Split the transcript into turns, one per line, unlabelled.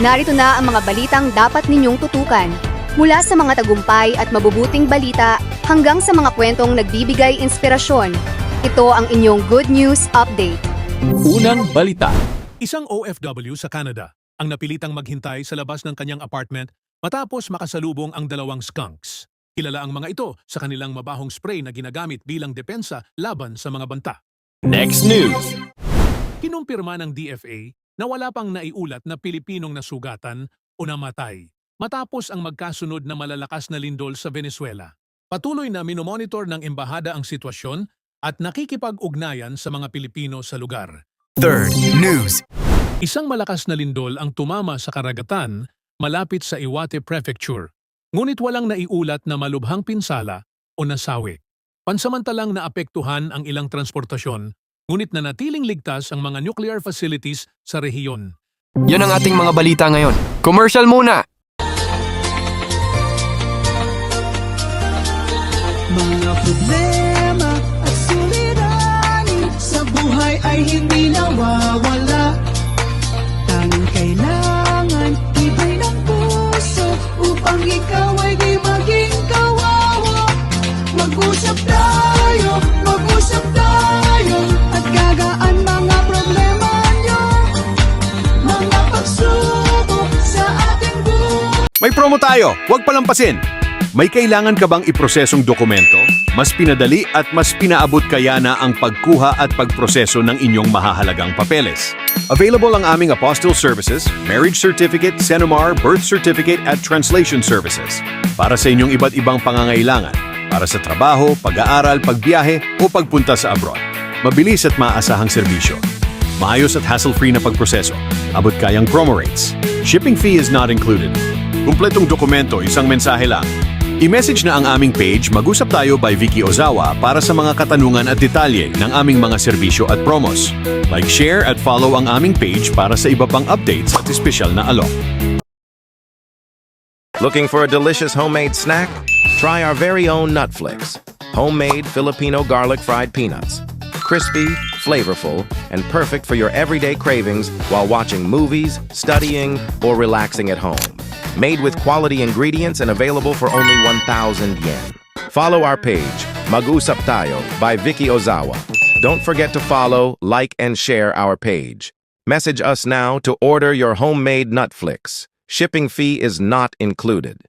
Narito na ang mga balitang dapat ninyong tutukan. Mula sa mga tagumpay at mabubuting balita hanggang sa mga kwentong nagbibigay inspirasyon. Ito ang inyong Good News Update.
Unang balita.
Isang OFW sa Canada ang napilitang maghintay sa labas ng kanyang apartment matapos makasalubong ang dalawang skunks. Kilala ang mga ito sa kanilang mabahong spray na ginagamit bilang depensa laban sa mga banta.
Next news.
Kinumpirma ng DFA na wala pang naiulat na Pilipinong nasugatan o namatay matapos ang magkasunod na malalakas na lindol sa Venezuela. Patuloy na minomonitor ng embahada ang sitwasyon at nakikipag-ugnayan sa mga Pilipino sa lugar.
Third news.
Isang malakas na lindol ang tumama sa karagatan malapit sa Iwate Prefecture, ngunit walang naiulat na malubhang pinsala o nasawi. Pansamantalang naapektuhan ang ilang transportasyon, ngunit nanatiling ligtas ang mga nuclear facilities sa rehiyon.
Yan ang ating mga balita ngayon. Commercial muna!
Mga problema at suliranin sa buhay ay hindi nawawala. Tanging kailangan ibay ng puso upang ikaw ay di maging kawawa. Mag-usap tayo at gagaan mga problema nyo. Mga pagsubok sa ating buhay.
May promo tayo, huwag palampasin! May kailangan ka bang iprosesong dokumento? Mas pinadali at mas pinaabot kaya na ang pagkuha at pagproseso ng inyong mahahalagang papeles. Available ang aming apostille services, marriage certificate, Senomar, birth certificate at translation services para sa inyong iba't ibang pangangailangan, para sa trabaho, pag-aaral, pagbiyahe o pagpunta sa abroad. Mabilis at maasahang serbisyo. Maayos at hassle-free na pagproseso. Abot kayang promo rates. Shipping fee is not included. Kumpletong dokumento, isang mensahe lang. I-message na ang aming page Mag-usap Tayo by Vicky Ozawa para sa mga katanungan at detalye ng aming mga serbisyo at promos. Like, share at follow ang aming page para sa iba pang updates at espesyal na alok.
Looking for a delicious homemade snack? Try our very own Nutflix. Homemade Filipino garlic fried peanuts. Crispy, flavorful, and perfect for your everyday cravings while watching movies, studying, or relaxing at home. Made with quality ingredients and available for only 1,000 yen. Follow our page, Mag-usap Tayo by Vicky Ozawa. Don't forget to follow, like, and share our page. Message us now to order your homemade Nutflix. Shipping fee is not included.